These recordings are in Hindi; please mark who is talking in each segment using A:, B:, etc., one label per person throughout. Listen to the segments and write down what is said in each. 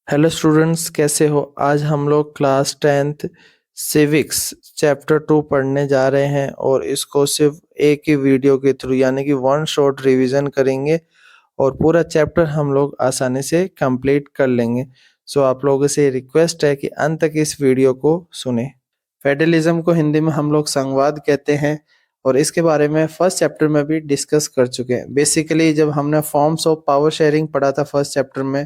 A: हेलो स्टूडेंट्स, कैसे हो? आज हम लोग क्लास 10th सिविक्स चैप्टर 2 पढ़ने जा रहे हैं और इसको सिर्फ एक ही वीडियो के थ्रू यानी कि वन शॉट रिवीजन करेंगे और पूरा चैप्टर हम लोग आसानी से कंप्लीट कर लेंगे। सो आप लोगों से रिक्वेस्ट है कि अंत तक इस वीडियो को सुने। फेडरलिज्म को हिंदी में हम लोग संघवाद कहते हैं और इसके बारे में फर्स्ट चैप्टर में भी डिस्कस कर चुके हैं। बेसिकली जब हमने फॉर्म्स ऑफ पावर शेयरिंग पढ़ा था फर्स्ट चैप्टर में,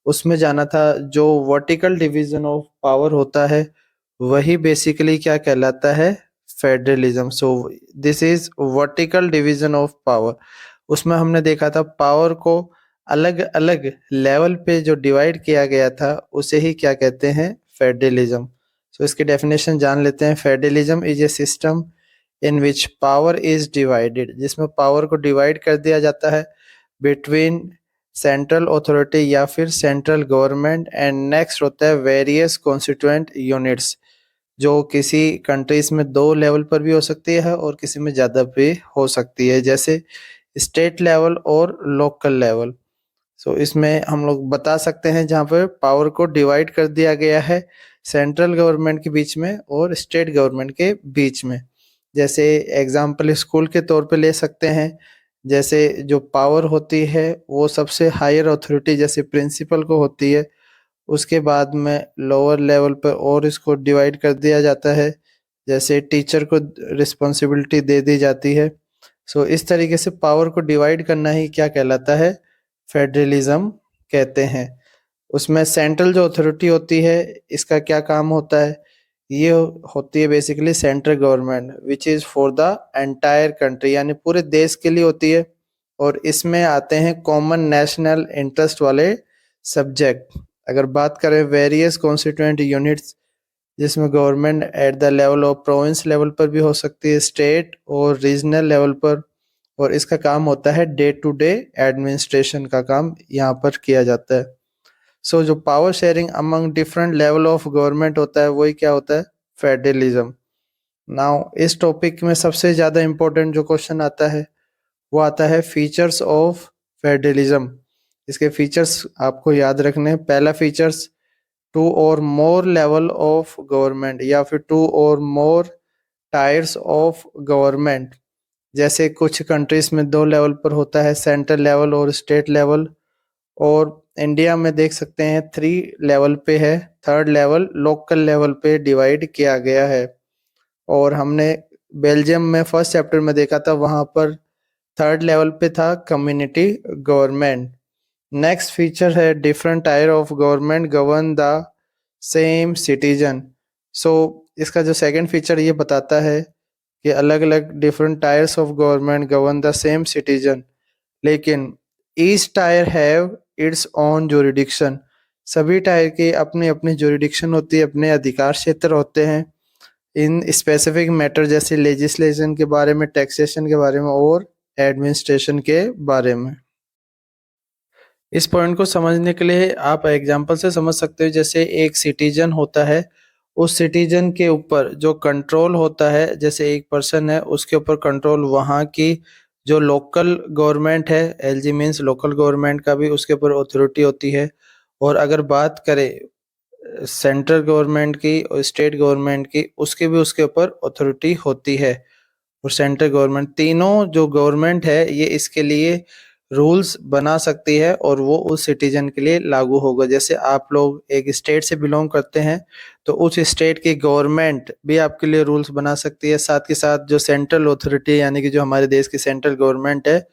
A: उसमें जाना था जो वर्टिकल डिवीजन ऑफ पावर होता है वही बेसिकली क्या कहलाता है, federalism. So this is vertical division of power. उसमें हमने देखा था पावर को अलग अलग लेवल पे जो डिवाइड किया गया था उसे ही क्या कहते हैं, फेडरलिज्म। सो इसकी डेफिनेशन जान लेते हैं। Federalism is a system in which power is divided, जिसमें पावर को डिवाइड कर दिया जाता है बिटवीन सेंट्रल अथॉरिटी या फिर सेंट्रल गवर्नमेंट एंड नेक्स्ट होता है वेरियस कॉन्स्टिट्यूएंट यूनिट्स, जो किसी कंट्रीज में दो लेवल पर भी हो सकती है और किसी में ज़्यादा भी हो सकती है, जैसे स्टेट लेवल और लोकल लेवल। सो इसमें हम लोग बता सकते हैं जहाँ पर पावर को डिवाइड कर दिया गया है सेंट्रल गवर्नमेंट के बीच में और स्टेट गवर्नमेंट के बीच में। जैसे एग्जाम्पल स्कूल के तौर पे ले सकते हैं। जैसे जो पावर होती है वो सबसे हायर अथॉरिटी जैसे प्रिंसिपल को होती है, उसके बाद में लोअर लेवल पर और इसको डिवाइड कर दिया जाता है, जैसे टीचर को रिस्पॉन्सिबिलिटी दे दी जाती है। सो इस तरीके से पावर को डिवाइड करना ही क्या कहलाता है, फेडरलिज्म कहते हैं। उसमें सेंट्रल जो अथॉरिटी होती है इसका क्या काम होता है, ये होती है basically central government which is for the entire country, यानी पूरे देश के लिए होती है। और इसमें आते हैं कॉमन नेशनल इंटरेस्ट वाले सब्जेक्ट। अगर बात करें वेरियस कॉन्स्टिट्यूएंट यूनिट्स, जिसमें government at the level of province level पर भी हो सकती है, स्टेट और रीजनल लेवल पर, और इसका काम होता है डे टू डे एडमिनिस्ट्रेशन का काम यहाँ पर किया जाता है। सो जो power sharing among different level of government होता है वही क्या होता है, फेडरलिज्म। नाउ इस टॉपिक में सबसे ज़्यादा इम्पोर्टेंट जो क्वेश्चन आता है वो आता है फीचर्स ऑफ फेडरलिज्म। इसके फीचर्स आपको याद रखने हैं। पहला features, to or more level of government या फिर to or more tyres of government. जैसे कुछ कंट्रीज में दो लेवल पर होता है, सेंट्रल लेवल और स्टेट लेवल, और इंडिया में देख सकते हैं 3 लेवल पे है, थर्ड लेवल लोकल लेवल पे डिवाइड किया गया है। और हमने बेल्जियम में फर्स्ट चैप्टर में देखा था, वहां पर थर्ड लेवल पे था कम्युनिटी गवर्नमेंट। नेक्स्ट फीचर है different tier of government govern the same citizen. So इसका जो सेकंड फीचर ये बताता है कि अलग अलग different tiers of government govern the same citizen, लेकिन each tier have its own jurisdiction. सभी टायर की अपनी अपनी जुरिडिक्शन होती है, अपने अधिकार क्षेत्र होते हैं इन स्पेसिफिक मैटर जैसे लेजिस्लेशन के बारे में, टैक्सेशन के बारे में और एडमिनिस्ट्रेशन के बारे में। इस पॉइंट को समझने के लिए आप एग्जांपल से समझ सकते हो। जैसे एक सिटीजन होता है, उस सिटीजन के ऊपर जो कंट्रोल होता है, जैसे एक पर्सन है उसके ऊपर कंट्रोल वहाँ की जो लोकल गवर्नमेंट है, एलजी मीन्स लोकल गवर्नमेंट का भी उसके ऊपर अथॉरिटी होती है। और अगर बात करें सेंट्रल गवर्नमेंट की और स्टेट गवर्नमेंट की, उसके भी उसके ऊपर अथॉरिटी होती है। और सेंट्रल गवर्नमेंट, तीनों जो गवर्नमेंट है ये इसके लिए रूल्स बना सकती है और वो उस सिटीजन के लिए लागू होगा। जैसे आप लोग एक स्टेट से बिलोंग करते हैं तो उस स्टेट की गवर्नमेंट भी आपके लिए रूल्स बना सकती है, साथ के साथ जो सेंट्रल अथॉरिटी यानी कि जो हमारे देश की सेंट्रल गवर्नमेंट है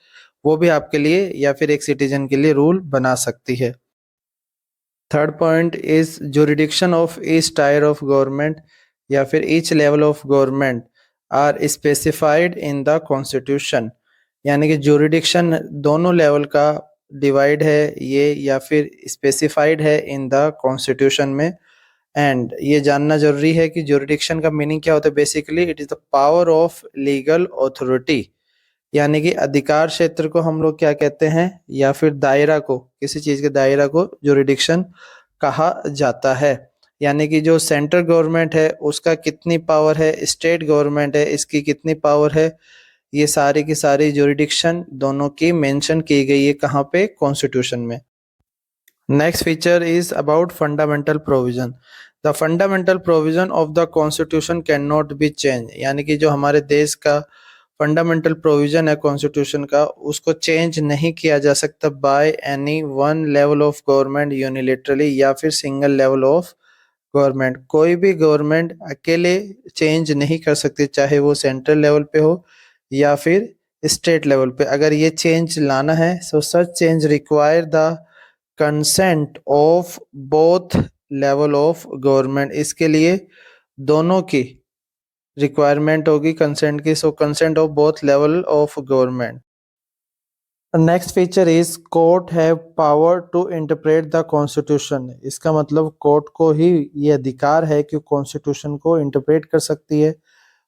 A: वो भी आपके लिए या फिर एक सिटीजन के लिए रूल बना सकती है। Third point is jurisdiction of each tier of government या फिर each level of government are specified in the constitution. यानी कि जुरिडिक्शन दोनों लेवल का डिवाइड है ये या फिर स्पेसिफाइड है इन द कॉन्स्टिट्यूशन में। एंड ये जानना जरूरी है कि जुरिडिक्शन का मीनिंग क्या होता है। Basically it is the power of legal authority, यानी कि अधिकार क्षेत्र को हम लोग क्या कहते हैं, या फिर दायरा को, किसी चीज के दायरा को जुरिडिक्शन कहा जाता है। यानी कि जो सेंट्रल गवर्नमेंट है उसका कितनी पावर है, स्टेट गवर्नमेंट है इसकी कितनी पावर है, ये सारी की सारी जुरिडिक्शन दोनों की मेंशन की गई है कहाँ पे, कॉन्स्टिट्यूशन में। Next feature is about fundamental provision. The fundamental provision of the constitution cannot be changed. यानी कि जो हमारे देश का फंडामेंटल प्रोविजन है कॉन्स्टिट्यूशन का, उसको चेंज नहीं किया जा सकता by any one level of government unilaterally या फिर सिंगल लेवल ऑफ गवर्नमेंट। कोई भी गवर्नमेंट अकेले चेंज नहीं कर सकती, चाहे वो सेंट्रल लेवल पे हो या फिर स्टेट लेवल पे। अगर ये चेंज लाना है so such change require the consent of both level of government. इसके लिए दोनों की रिक्वायरमेंट होगी कंसेंट की, so consent of both level of government. Next feature is court have power to interpret the constitution. इसका मतलब कोर्ट को ही ये अधिकार है कि कॉन्स्टिट्यूशन को इंटरप्रेट कर सकती है,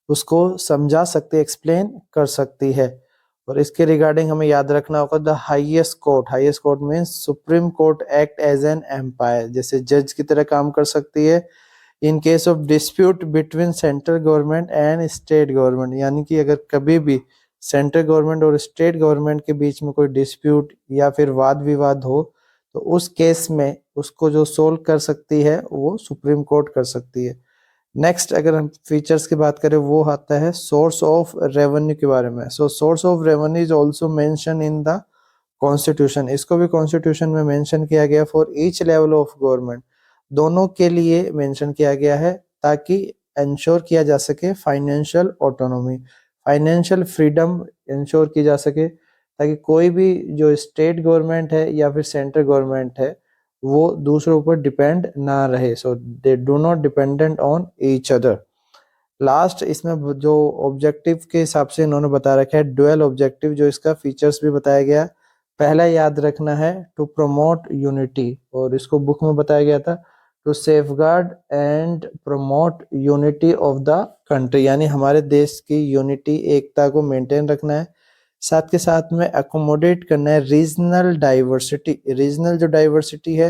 A: उसको समझा सकती है, एक्सप्लेन कर सकती है। और इसके रिगार्डिंग हमें याद रखना होगा the highest court means supreme court act as an umpire, जैसे जज की तरह काम कर सकती है in case of dispute between central government and state government. यानी कि अगर कभी भी सेंट्रल गवर्नमेंट और स्टेट गवर्नमेंट के बीच में कोई डिस्प्यूट या फिर वाद विवाद हो, तो उस केस में उसको जो सोल्व कर सकती है वो सुप्रीम कोर्ट कर सकती है। नेक्स्ट अगर हम फीचर्स की बात करें वो आता है सोर्स ऑफ रेवेन्यू के बारे में। So source of revenue is also mention in the constitution. इसको भी कॉन्स्टिट्यूशन में मेंशन किया गया for each level of government, दोनों के लिए मेंशन किया गया है ताकि इंश्योर किया जा सके financial autonomy, financial freedom ensure की जा सके, ताकि कोई भी जो स्टेट गवर्नमेंट है या फिर सेंट्रल गवर्नमेंट है वो दूसरों पर डिपेंड ना रहे। So they do not dependent on each other. Last इसमें जो ऑब्जेक्टिव के हिसाब से इन्होंने बता रखा है डुअल ऑब्जेक्टिव, जो इसका फीचर्स भी बताया गया। पहला याद रखना है टू प्रमोट यूनिटी, और इसको बुक में बताया गया था to safeguard and promote unity of the country, यानी हमारे देश की यूनिटी एकता को मेंटेन रखना है। साथ के साथ में अकोमोडेट करना है रीजनल डाइवर्सिटी, रीजनल जो डाइवर्सिटी है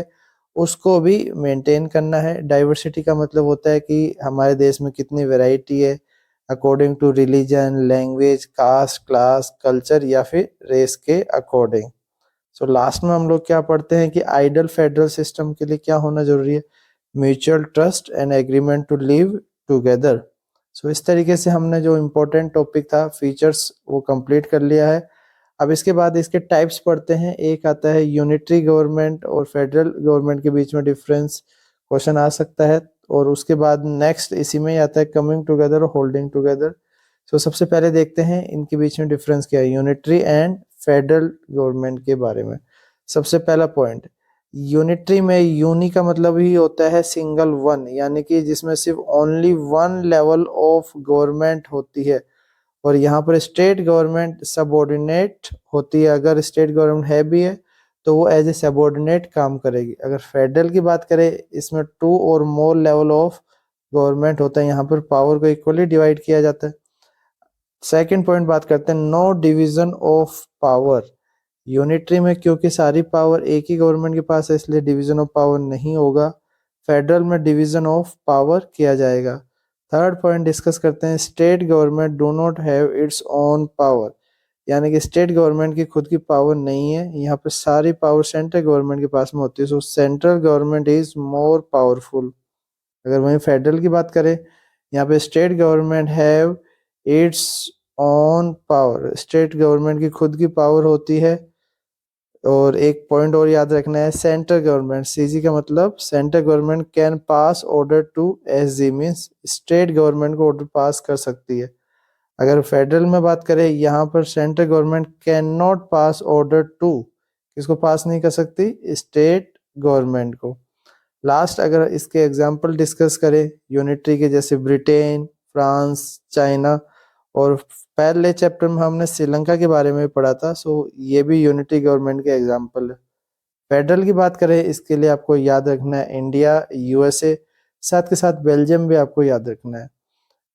A: उसको भी मेंटेन करना है। डाइवर्सिटी का मतलब होता है कि हमारे देश में कितनी वैरायटी है according to religion, language, caste, class, culture या फिर रेस के अकॉर्डिंग। सो लास्ट में हम लोग क्या पढ़ते हैं कि आइडल फेडरल सिस्टम के लिए क्या होना जरूरी है, mutual trust and agreement to live together. So इस तरीके से हमने जो इम्पोर्टेंट टॉपिक था फीचर्स वो कंप्लीट कर लिया है। अब इसके बाद इसके टाइप्स पढ़ते हैं। एक आता है यूनिटरी गवर्नमेंट और फेडरल गवर्नमेंट के बीच में डिफरेंस, क्वेश्चन आ सकता है। और उसके बाद नेक्स्ट इसी में ही आता है कमिंग टुगेदर और होल्डिंग टुगेदर। सो सबसे पहले देखते हैं इनके बीच में डिफरेंस क्या है यूनिटरी एंड फेडरल गवर्नमेंट के बारे में। सबसे पहला पॉइंट, यूनिटरी में यूनी का मतलब ही होता है सिंगल वन, यानी कि जिसमें सिर्फ only one level of government होती है। और यहाँ पर स्टेट गवर्नमेंट सबऑर्डिनेट होती है, अगर स्टेट गवर्नमेंट है भी है तो वो एज ए सबऑर्डिनेट काम करेगी। अगर फेडरल की बात करें इसमें to or more level of government होता है, यहाँ पर पावर को इक्वली डिवाइड किया जाता है। सेकंड पॉइंट बात करते हैं no division of power. Unitary में क्योंकि सारी पावर एक ही गवर्नमेंट के पास है इसलिए डिवीजन ऑफ पावर नहीं होगा, फेडरल में डिवीजन ऑफ पावर किया जाएगा। थर्ड पॉइंट डिस्कस करते हैं state government do not have its own power, यानी कि स्टेट गवर्नमेंट की खुद की पावर नहीं है, यहाँ पे सारी पावर सेंट्रल गवर्नमेंट के पास में होती है। सो central government is more powerful. अगर वहीं फेडरल की बात करें यहाँ पे state government have its own power, state government की खुद की पावर होती है। और एक पॉइंट और याद रखना है सेंट्रल गवर्नमेंट, सीजी का मतलब central government can pass order to SG, means state government को ऑर्डर पास कर सकती है। अगर फेडरल में बात करें यहाँ पर central government can not pass order to, किसको पास नहीं कर सकती, स्टेट गवर्नमेंट को। लास्ट अगर इसके एग्जाम्पल डिस्कस करें यूनिटरी के, जैसे ब्रिटेन, फ्रांस, चाइना, और पहले चैप्टर में हमने श्रीलंका के बारे में पढ़ा था। सो ये भी यूनिटी गवर्नमेंट के एग्जाम्पल है। फेडरल की बात करें इसके लिए आपको याद रखना है इंडिया, यूएसए, साथ के साथ बेल्जियम भी आपको याद रखना है।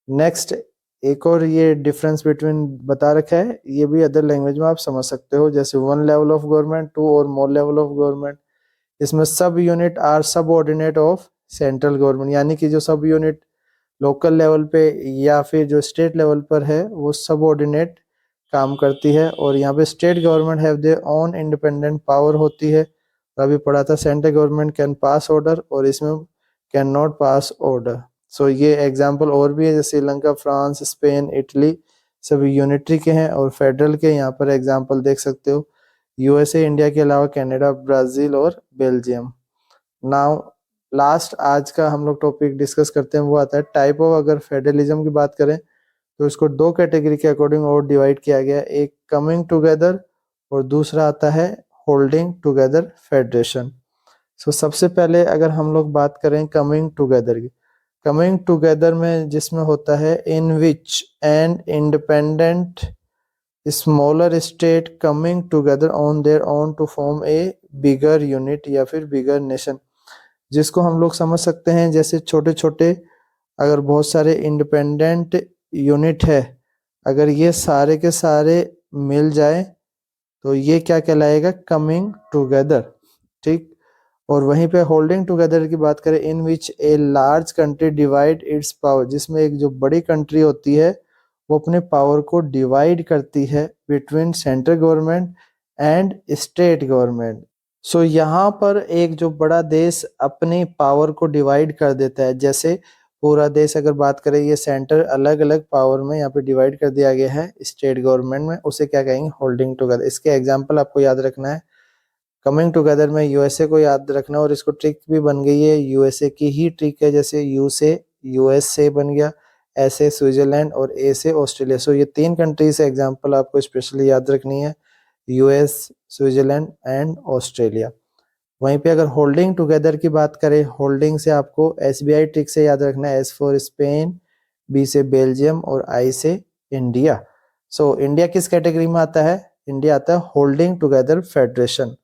A: नेक्स्ट एक और ये डिफरेंस बिटवीन बता रखा है, ये भी अदर लैंग्वेज में आप समझ सकते हो, जैसे one level of government, two or more level of government. इसमें सब unit are subordinate of central government, यानी कि जो सब यूनिट लोकल लेवल पे या फिर जो स्टेट लेवल पर है वो सबऑर्डिनेट काम करती है। और यहाँ पे state government have their own independent power होती है, अभी पढ़ा था central government can pass order और इसमें कैन नॉट पास ऑर्डर। सो ये एग्जांपल और भी है, जैसे श्रीलंका, फ्रांस, स्पेन, इटली सभी यूनिटरी के हैं और फेडरल के यहाँ पर एग्जांपल देख सकते हो यूएसए, इंडिया के अलावा कनाडा, ब्राजील और बेल्जियम। नाउ लास्ट आज का हम लोग टॉपिक डिस्कस करते हैं वो आता है टाइप ऑफ। अगर फेडरलिज्म की बात करें तो इसको दो कैटेगरी के अकॉर्डिंग और डिवाइड किया गया है, एक कमिंग टुगेदर और दूसरा आता है होल्डिंग टुगेदर फेडरेशन। सो सबसे पहले अगर हम लोग बात करें कमिंग टुगेदर की, कमिंग टुगेदर में जिसमें होता है in which an independent smaller state coming together on their own to form a bigger unit या फिर बिगर नेशन, जिसको हम लोग समझ सकते हैं जैसे छोटे छोटे अगर बहुत सारे इंडिपेंडेंट यूनिट है, अगर ये सारे के सारे मिल जाए तो ये क्या कहलाएगा, कमिंग टुगेदर। ठीक। और वहीं पे होल्डिंग टुगेदर की बात करें in which a large country divide its power, जिसमें एक जो बड़ी कंट्री होती है वो अपने पावर को डिवाइड करती है between central government and state government. So यहाँ पर एक जो बड़ा देश अपनी पावर को डिवाइड कर देता है, जैसे पूरा देश अगर बात करें ये सेंटर अलग अलग पावर में यहाँ पे डिवाइड कर दिया गया है स्टेट गवर्नमेंट में, उसे क्या कहेंगे, होल्डिंग टुगेदर। इसके एग्जाम्पल आपको याद रखना है, कमिंग टुगेदर में यूएसए को याद रखना और इसको ट्रिक भी बन गई है, यूएसए की ही ट्रिक है, जैसे यू से यूएस से बन गया, ऐसे स्विट्जरलैंड और ए से ऑस्ट्रेलिया। सो ये तीन कंट्रीज एग्जाम्पल आपको स्पेशली याद रखनी है, यूएस, स्विट्जरलैंड एंड ऑस्ट्रेलिया। वहीं पे अगर होल्डिंग टुगेदर की बात करें, होल्डिंग से आपको एसबीआई ट्रिक से याद रखना है, एस फॉर स्पेन, बी से बेल्जियम और आई से इंडिया। सो इंडिया किस कैटेगरी में आता है, इंडिया आता है holding together federation.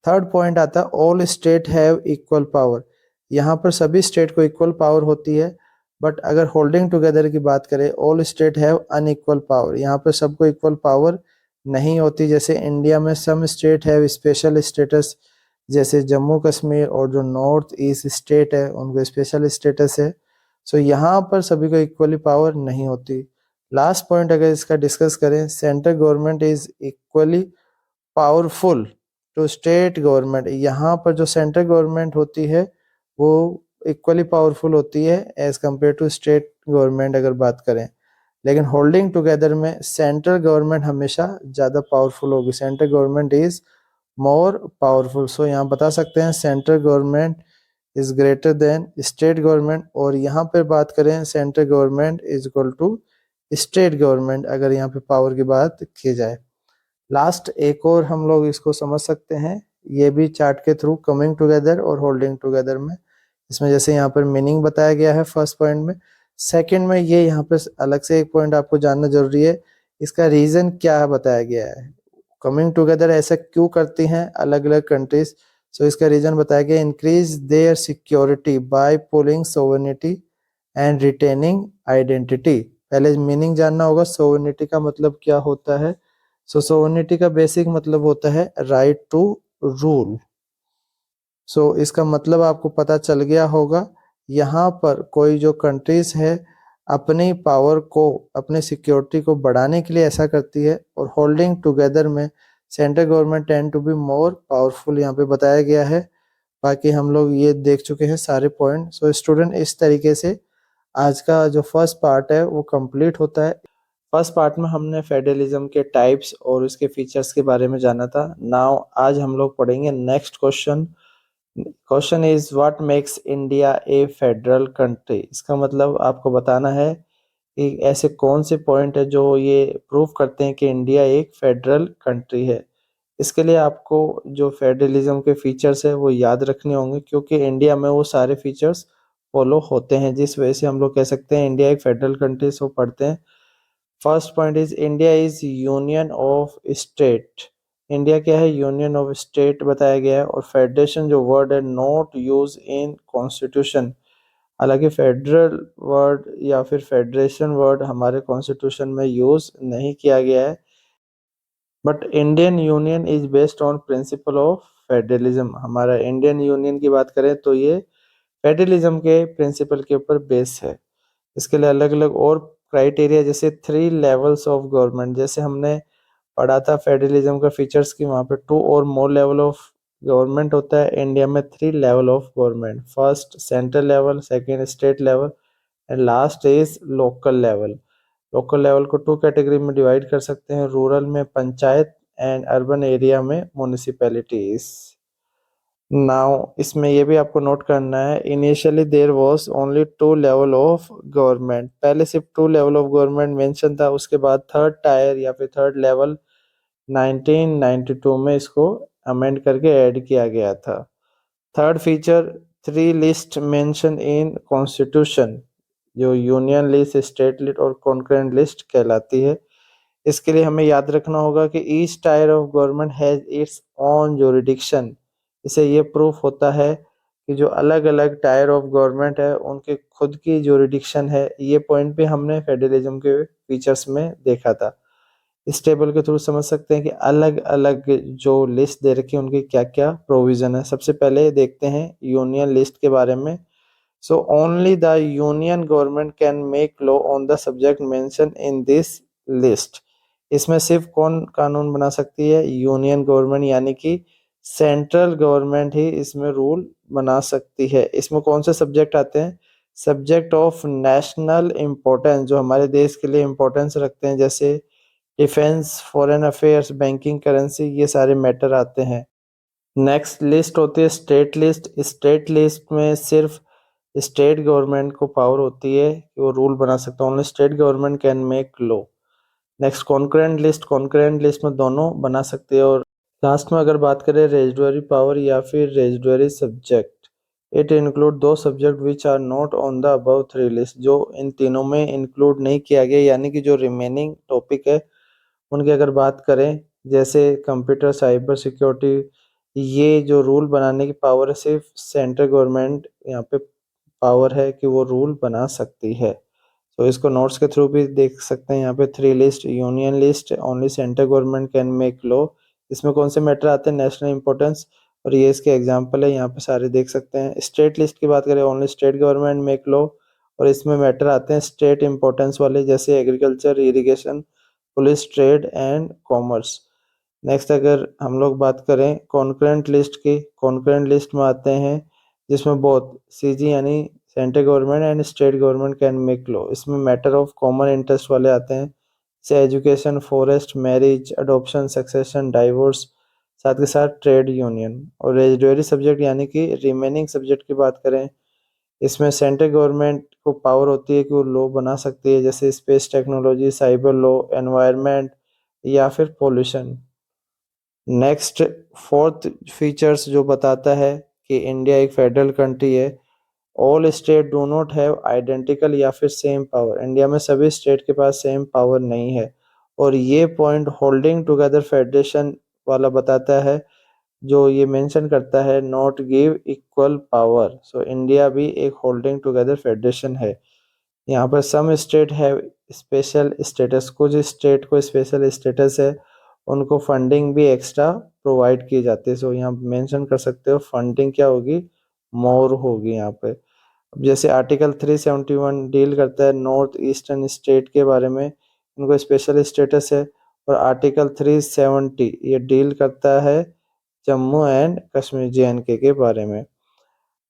A: Third point आता है all state have equal power, यहाँ पर सभी स्टेट को इक्वल पावर होती है, बट अगर होल्डिंग टुगेदर की बात करें all state have unequal power, यहाँ पर सबको इक्वल पावर नहीं होती। जैसे इंडिया में some state have special status, जैसे जम्मू कश्मीर और जो नॉर्थ ईस्ट स्टेट है उनको स्पेशल स्टेटस है। सो यहाँ पर सभी को इक्वली पावर नहीं होती। लास्ट पॉइंट अगर इसका डिस्कस करें, central government is equally powerful to state government, यहाँ पर जो सेंट्रल गवर्नमेंट होती है वो इक्वली पावरफुल होती है as compare to state government अगर बात करें। लेकिन होल्डिंग टुगेदर में सेंट्रल गवर्नमेंट हमेशा ज़्यादा पावरफुल होगी, central government is more powerful. So यहाँ बता सकते हैं central government is greater than state government, और यहाँ पे बात करें central government is equal to state government अगर यहाँ पे पावर की बात की जाए। लास्ट एक और हम लोग इसको समझ सकते हैं, ये भी चार्ट के थ्रू, कमिंग टुगेदर और होल्डिंग टुगेदर में, इसमें जैसे यहाँ पर मीनिंग बताया गया है फर्स्ट पॉइंट में, सेकंड में ये यहाँ पे अलग से एक पॉइंट आपको जानना जरूरी है, इसका रीजन क्या बताया गया है, कमिंग टुगेदर ऐसा क्यों करती हैं अलग अलग कंट्रीज। सो इसका रीजन बताया गया, increase their security bye pulling sovereignty and retaining identity. पहले मीनिंग जानना होगा, सोवर्निटी का मतलब क्या होता है। सो सोवर्निटी का बेसिक मतलब होता है राइट टू रूल। सो इसका मतलब आपको पता चल गया होगा, यहाँ पर कोई जो कंट्रीज है अपनी पावर को, अपने सिक्योरिटी को बढ़ाने के लिए ऐसा करती है, और होल्डिंग टुगेदर में central government tend to be more powerful यहाँ पे बताया गया है। बाकी हम लोग ये देख चुके हैं सारे पॉइंट। सो स्टूडेंट इस तरीके से आज का जो फर्स्ट पार्ट है वो कंप्लीट होता है। फर्स्ट पार्ट में हमने फेडरलिज्म के टाइप्स और उसके फीचर्स के बारे में जाना था। नाउ आज हम लोग पढ़ेंगे next question. Question is what makes India A federal country. इसका मतलब आपको बताना है कि ऐसे कौन से पॉइंट है जो ये प्रूव करते हैं कि इंडिया एक फेडरल कंट्री है। इसके लिए आपको जो फेडरलिज्म के फीचर्स है वो याद रखने होंगे, क्योंकि इंडिया में वो सारे फीचर्स फॉलो होते हैं, जिस वजह से हम लोग कह सकते हैं इंडिया एक फेडरल कंट्री। सो पढ़ते हैं। First point is India is union of state. India क्या है, यूनियन ऑफ स्टेट बताया गया है। और फेडरेशन जो वर्ड है नॉट यूज इन कॉन्स्टिट्यूशन, हालांकि फेडरल वर्ड या फिर फेडरेशन वर्ड हमारे कॉन्स्टिट्यूशन में यूज नहीं किया गया है, but Indian union is based on principle of federalism. हमारा इंडियन यूनियन की बात करें तो ये फेडरलिज्म के प्रिंसिपल के ऊपर बेस है। इसके लिए अलग अलग और क्राइटेरिया, जैसे 3 लेवल्स ऑफ गवर्नमेंट, जैसे हमने पढ़ा था फेडरलिज्म का फीचर्स की, वहाँ पे 2 और मोर लेवल ऑफ गवर्नमेंट होता है इंडिया में 3 level of government, first central level, second state level and last is local level. Local level को 2 कैटेगरी में डिवाइड कर सकते हैं, रूरल में पंचायत एंड अर्बन एरिया में म्युनिसिपैलिटीज। नाउ इसमें ये भी आपको नोट करना है, initially there was only 2 level of government, पहले सिर्फ 2 लेवल ऑफ गवर्नमेंट मेंशन था, उसके बाद थर्ड टायर या फिर थर्ड लेवल 1992 में इसको अमेंड करके ऐड किया गया था। Third feature, 3 list mention in constitution, जो यूनियन लिस्ट, स्टेट लिस्ट और कॉन्करेंट लिस्ट कहलाती है। इसके लिए हमें याद रखना होगा कि each tier of government has its own jurisdiction. इससे ये प्रूफ होता है कि जो अलग अलग टायर ऑफ गवर्नमेंट है उनके खुद की जुरिडिक्शन है। ये पॉइंट भी हमने फेडरलिज्म के फीचर्स में देखा था। इस टेबल के थ्रू समझ सकते हैं कि अलग अलग जो लिस्ट दे रखी है उनकी क्या क्या प्रोविजन है। सबसे पहले देखते हैं यूनियन लिस्ट के बारे में। So only the union government can make law on the subject mentioned in this list। इसमें सिर्फ कौन कानून बना सकती है? यूनियन गवर्नमेंट, यानी कि सेंट्रल गवर्नमेंट ही इसमें रूल बना सकती है। इसमें कौन से सब्जेक्ट आते हैं? सब्जेक्ट ऑफ नेशनल इम्पोर्टेंस, जो हमारे देश के लिए इम्पोर्टेंस रखते हैं, जैसे defence, foreign affairs, banking, currency, ये सारे मैटर आते हैं। नेक्स्ट लिस्ट होती है स्टेट लिस्ट। स्टेट लिस्ट में सिर्फ स्टेट गवर्नमेंट को पावर होती है कि वो रूल बना सकता है, only state government can make law. Next concurrent list, concurrent list में दोनों बना सकते हैं। और लास्ट में अगर बात करें रेजिडुअरी पावर या फिर residuary subject, it include those subject which are not on the above 3 list, जो इन तीनों में इंक्लूड नहीं किया गया, यानी कि जो रिमेनिंग टॉपिक है उनकी अगर बात करें, जैसे कंप्यूटर, साइबर सिक्योरिटी, ये जो रूल बनाने की पावर है सिर्फ सेंट्रल गवर्नमेंट यहाँ पे पावर है कि वो रूल बना सकती है। तो इसको नोट्स के थ्रू भी देख सकते हैं। यहाँ पे 3 list, union list, only central government can make law. इसमें कौन से मैटर आते हैं? नेशनल इंपॉर्टेंस, और ये इसके एग्जाम्पल है, यहाँ पे सारे देख सकते हैं। स्टेट लिस्ट की बात करें, only state government make law, और इसमें मैटर आते हैं स्टेट इंपॉर्टेंस वाले, जैसे agriculture, irrigation, police, trade and commerce. Next अगर हम लोग बात करें कॉन्करेंट लिस्ट की, कॉन्करेंट लिस्ट में आते हैं जिसमें बोथ सीजी यानी central government and state government can make law. इसमें मैटर ऑफ कॉमन इंटरेस्ट वाले आते हैं, जैसे education, forest, marriage, adoption, succession, divorce, साथ के साथ ट्रेड यूनियन। और रेजिडुअरी सब्जेक्ट यानी कि रिमेनिंग सब्जेक्ट की बात करें, इसमें सेंट्रल गवर्नमेंट को पावर होती है कि वो लॉ बना सकती है, जैसे space technology, cyber law, environment या फिर पॉल्यूशन। नेक्स्ट फोर्थ फीचर्स जो बताता है कि इंडिया एक फेडरल कंट्री है। All state do not have identical या फिर सेम पावर, इंडिया में सभी स्टेट के पास सेम पावर नहीं है। और ये पॉइंट होल्डिंग टुगेदर फेडरेशन वाला बताता है, जो ये मेंशन करता है not give equal power. So India भी एक होल्डिंग टुगेदर फेडरेशन है। यहाँ पर सम स्टेट है स्पेशल स्टेटस, कुछ स्टेट को स्पेशल स्टेटस है, उनको फंडिंग भी एक्स्ट्रा प्रोवाइड की जाती है। सो यहाँ मेंशन कर सकते हो फंडिंग क्या होगी? मोर होगी यहाँ पे। अब जैसे आर्टिकल 371 डील करता है नॉर्थ ईस्टर्न स्टेट के बारे में, उनको स्पेशल स्टेटस है। और आर्टिकल 370 ये डील करता है जम्मू एंड कश्मीर JNK के बारे में।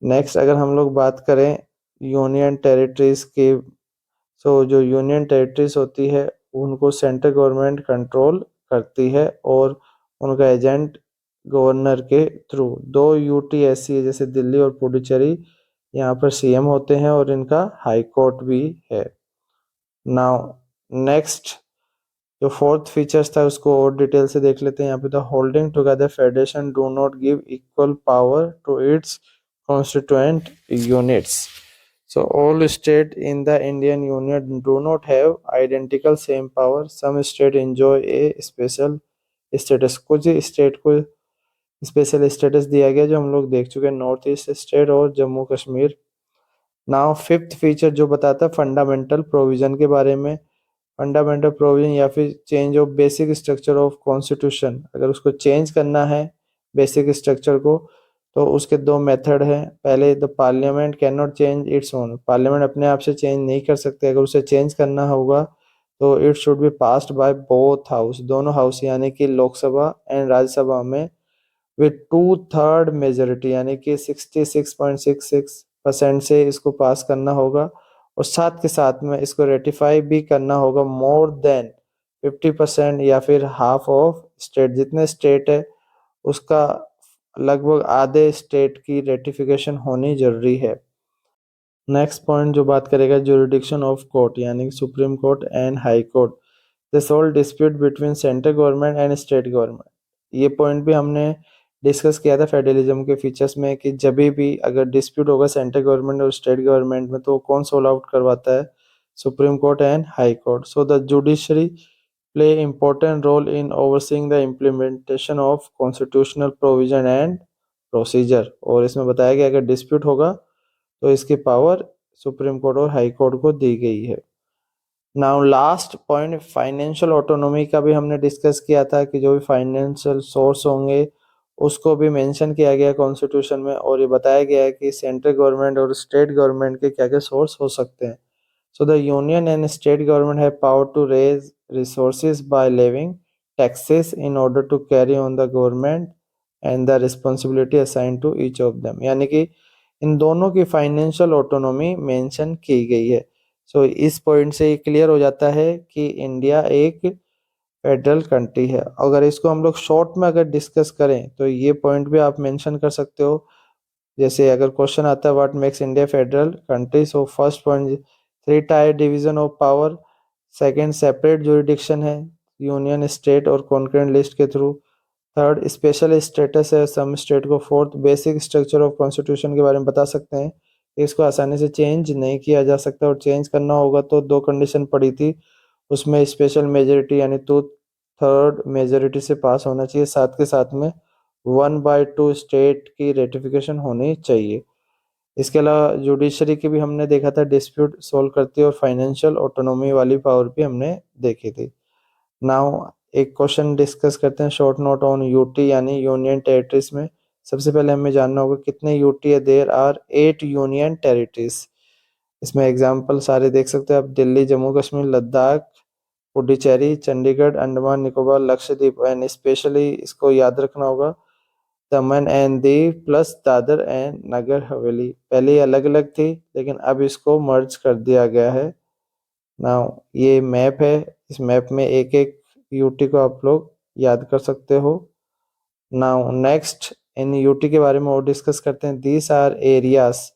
A: नेक्स्ट अगर हम लोग बात करें यूनियन टेरिटरीज की, सो जो यूनियन टेरिटरीज होती है उनको सेंट्रल गवर्नमेंट कंट्रोल करती है और उनका एजेंट गवर्नर के थ्रू। 2 यूटी ऐसी है जैसे दिल्ली और पुडुचेरी, यहाँ पर CM होते हैं और इनका हाई कोर्ट भी है। नाउ नेक्स्ट जो फोर्थ फीचर्स था उसको और डिटेल से देख लेते हैं। यहाँ पे the holding together federation do not give equal power to its constituent units. So all state in the Indian Union do not have identical same power. Some state enjoy a special status। कुछ स्टेट को स्पेशल स्टेटस दिया गया जो हम लोग देख चुके हैं, नॉर्थ ईस्ट स्टेट और Jammu Kashmir. Now fifth feature जो बताता है फंडामेंटल प्रोविजन के बारे में। फंडामेंटल प्रोविजन या फिर change of basic structure of constitution, अगर उसको चेंज करना है बेसिक स्ट्रक्चर को तो उसके 2 मेथड हैं। पहले the parliament can not change its own, parliament अपने आप से चेंज नहीं कर सकते, अगर उसे चेंज करना होगा तो it should be passed by both house, दोनों हाउस यानी कि लोकसभा एंड राज्यसभा में विथ 2/3 मेजोरिटी, यानी कि 66.66% से इसको पास करना होगा, और साथ के साथ में इसको रेटिफाई भी करना होगा मोर देन 50% या फिर हाफ ऑफ स्टेट, जितने स्टेट है उसका लगभग आधे स्टेट की रेटिफिकेशन होनी जरूरी है। नेक्स्ट पॉइंट जो बात करेगा, जुरिडिक्शन ऑफ कोर्ट, यानी supreme court and high court, the solve dispute between central government and state government. ये पॉइंट भी हमने डिस्कस किया था फेडरलिज्म के फीचर्स में, कि जब भी अगर डिस्प्यूट होगा सेंट्रल गवर्नमेंट और स्टेट गवर्नमेंट में, तो कौन सोल्व आउट करवाता है? Supreme court and high court. So the judiciary play important role in overseeing the implementation of constitutional provision and procedure. और इसमें बताया गया अगर डिस्प्यूट होगा तो इसकी पावर सुप्रीम कोर्ट और हाई कोर्ट को दी गई है। Now last point, financial autonomy का भी हमने डिस्कस किया था, कि जो भी फाइनेंशियल सोर्स होंगे उसको भी मेंशन किया गया कॉन्स्टिट्यूशन में, और ये बताया गया है कि सेंट्रल गवर्नमेंट और स्टेट गवर्नमेंट के क्या क्या सोर्स हो सकते हैं। So the union and state government have power to raise resources by levying taxes in order to carry on the government and the responsibility assign to each of them, यानी कि इन दोनों की फाइनेंशियल ऑटोनॉमी मेंशन की गई है। सो इस पॉइंट से ये क्लियर हो जाता है कि इंडिया एक फेडरल कंट्री है। अगर इसको हम लोग शॉर्ट में अगर डिस्कस करें तो ये पॉइंट भी आप मेंशन कर सकते हो। जैसे अगर क्वेश्चन आता है what makes India federal country, so first point 3 tyre division of power, second separate jurisdiction है यूनियन स्टेट और कॉन्करेंट लिस्ट के थ्रू, थर्ड स्पेशल स्टेटस है सम स्टेट को, fourth basic structure of constitution के बारे में बता सकते हैं, इसको आसानी से चेंज नहीं किया जा सकता, और चेंज करना होगा तो दो कंडीशन पड़ी थी, उसमें स्पेशल मेजोरिटी यानी 2/3 मेजोरिटी से पास होना चाहिए, साथ के साथ में 1/2 स्टेट की रेटिफिकेशन होनी चाहिए। इसके अलावा जुडिशरी की भी हमने देखा था, डिस्प्यूट सोल्व करती है, और फाइनेंशियल ऑटोनॉमी वाली पावर भी हमने देखी थी। नाउ एक क्वेश्चन डिस्कस करते हैं, शॉर्ट नोट ऑन यूटी यानी यूनियन टेरिटरीज में। सबसे पहले हमें जानना होगा कितने यूटी है। There are 8 union territories. इसमें एग्जांपल सारे देख सकते हैं आप, दिल्ली, जम्मू कश्मीर, लद्दाख, पुडुचेरी, चंडीगढ़, अंडमान निकोबार, लक्षद्वीप, एंड स्पेशली इसको याद रखना होगा Daman and Diu plus Dadra and Nagar Haveli. पहले ये अलग अलग थी लेकिन अब इसको मर्ज कर दिया गया है। नाउ ये मैप है, इस मैप में एक एक यूटी को आप लोग याद कर सकते हो। नाउ नेक्स्ट इन यूटी के बारे में और डिस्कस करते हैं। These are areas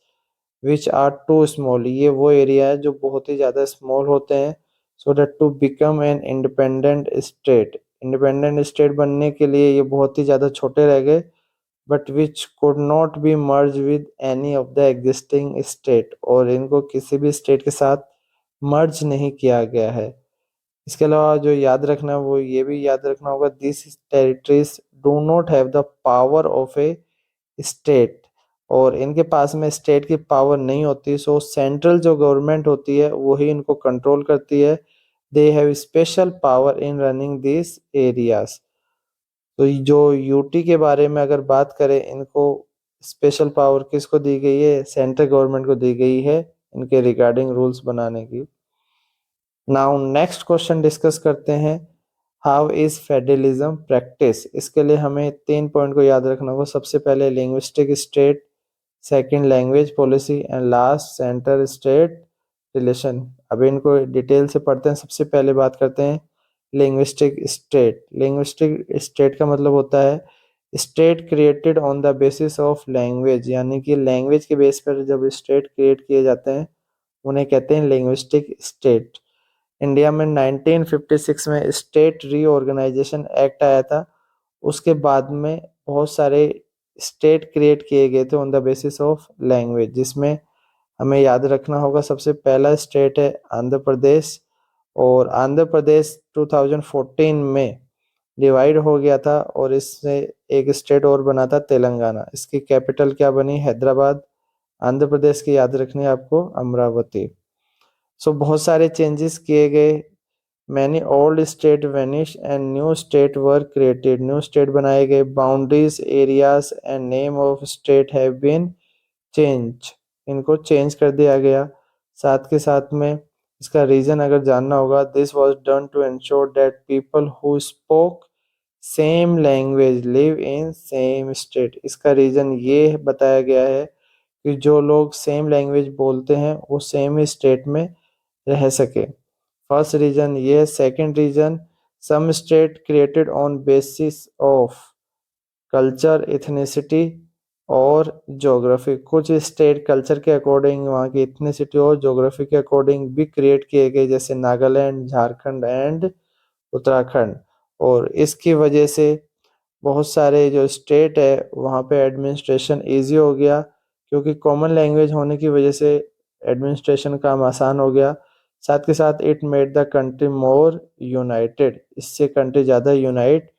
A: which are too small, ये वो एरिया है जो बहुत ही ज़्यादा स्मॉल होते हैं, so that to become an independent state, independent state बनने के लिए ये बहुत ही ज़्यादा छोटे रह गए, but which could not be merge with any of the existing state, और इनको किसी भी स्टेट के साथ मर्ज नहीं किया गया है। इसके अलावा जो याद रखना है वो ये भी याद रखना होगा, this territories do not have the power of A state, और इनके पास में स्टेट की पावर नहीं होती, सो सेंट्रल जो गवर्नमेंट होती है वही इनको कंट्रोल करती है। They have special power in running this areas. तो जो यूटी के बारे में अगर बात करें, इनको स्पेशल पावर किसको दी गई है? सेंट्रल गवर्नमेंट को दी गई है इनके रिगार्डिंग रूल्स बनाने की। नाउ नेक्स्ट क्वेश्चन डिस्कस करते हैं, हाउ इज फेडरलिज्म प्रैक्टिस। इसके लिए हमें 3 पॉइंट को याद रखना होगा। सबसे पहले linguistic state, second language policy, and last centre state relation. अब इनको डिटेल से पढ़ते हैं। सबसे पहले बात करते हैं लिंग्विस्टिक स्टेट। लिंग्विस्टिक स्टेट का मतलब होता है state created on the basis of language, यानी कि लैंग्वेज के बेस पर जब स्टेट क्रिएट किए जाते हैं उन्हें कहते हैं लिंग्विस्टिक स्टेट। इंडिया में 1956 में स्टेट रीऑर्गेनाइजेशन एक्ट आया था, उसके बाद में बहुत सारे स्टेट क्रिएट किए गए थे on the basis of language, जिसमें हमें याद रखना होगा सबसे पहला स्टेट है आंध्र प्रदेश, और आंध्र प्रदेश 2014 में डिवाइड हो गया था और इससे एक स्टेट और बना था तेलंगाना। इसकी कैपिटल क्या बनी? हैदराबाद। आंध्र प्रदेश की याद रखनी है आपको, अमरावती। सो बहुत सारे चेंजेस किए गए, many old state vanish and new state were created, new state बनाए गए, boundaries, areas and name of state have been change, इनको चेंज कर दिया गया। साथ के साथ में इसका रीजन अगर जानना होगा, this was done to ensure that people who spoke same language live in same state. इसका रीजन ये बताया गया है कि जो लोग सेम लैंग्वेज बोलते हैं वो सेम ही स्टेट में रह सके। फर्स्ट रीजन ये है। Second reason, some state created on basis of culture, ethnicity और ज्योग्राफी। कुछ स्टेट कल्चर के अकॉर्डिंग, वहाँ की इथनिसिटी और ज्योग्राफी के अकॉर्डिंग भी क्रिएट किए गए, जैसे नागालैंड, झारखंड एंड उत्तराखंड। और इसकी वजह से बहुत सारे जो स्टेट है वहाँ पे एडमिनिस्ट्रेशन इजी हो गया, क्योंकि कॉमन लैंग्वेज होने की वजह से एडमिनिस्ट्रेशन काम आसान हो गया। साथ के साथ it made the country more United. इससे कंट्री ज़्यादा यूनाइट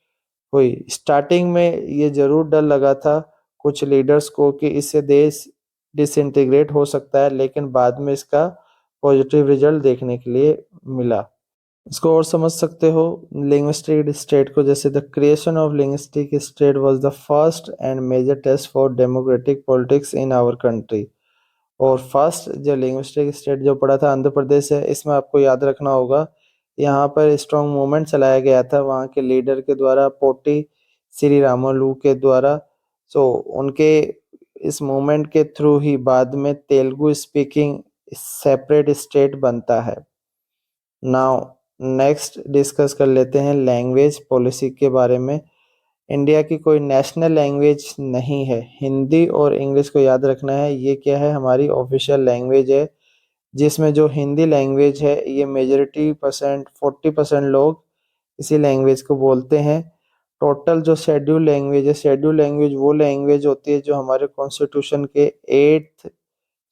A: हुई। स्टार्टिंग में ये जरूर डर लगा था कुछ लीडर्स को कि इससे देश डिसइंटीग्रेट हो सकता है, लेकिन बाद में इसका पॉजिटिव रिजल्ट देखने के लिए मिला। इसको और समझ सकते हो लिंग्विस्टिक स्टेट को, जैसे the creation of linguistic state was the first and major test for democratic politics in our country. और फर्स्ट जो लिंग्विस्टिक स्टेट जो पड़ा था आंध्र प्रदेश है, इसमें आपको याद रखना होगा यहाँ पर स्ट्रॉन्ग मूवमेंट चलाया गया था वहाँ के लीडर के द्वारा, पोटी श्री रामुलु के द्वारा। सो उनके इस मूवमेंट के थ्रू ही बाद में तेलुगु स्पीकिंग सेपरेट स्टेट बनता है। नाउ नेक्स्ट डिस्कस कर लेते हैं लैंग्वेज पॉलिसी के बारे में। इंडिया की कोई नेशनल लैंग्वेज नहीं है। हिंदी और इंग्लिश को याद रखना है, ये क्या है, हमारी ऑफिशियल लैंग्वेज है। जिसमें जो हिंदी लैंग्वेज है ये मेजोरिटी परसेंट 40% लोग इसी लैंग्वेज को बोलते हैं। टोटल जो शेड्यूल लैंग्वेज है, शेड्यूल लैंग्वेज वो लैंग्वेज होती है जो हमारे कॉन्स्टिट्यूशन के 8th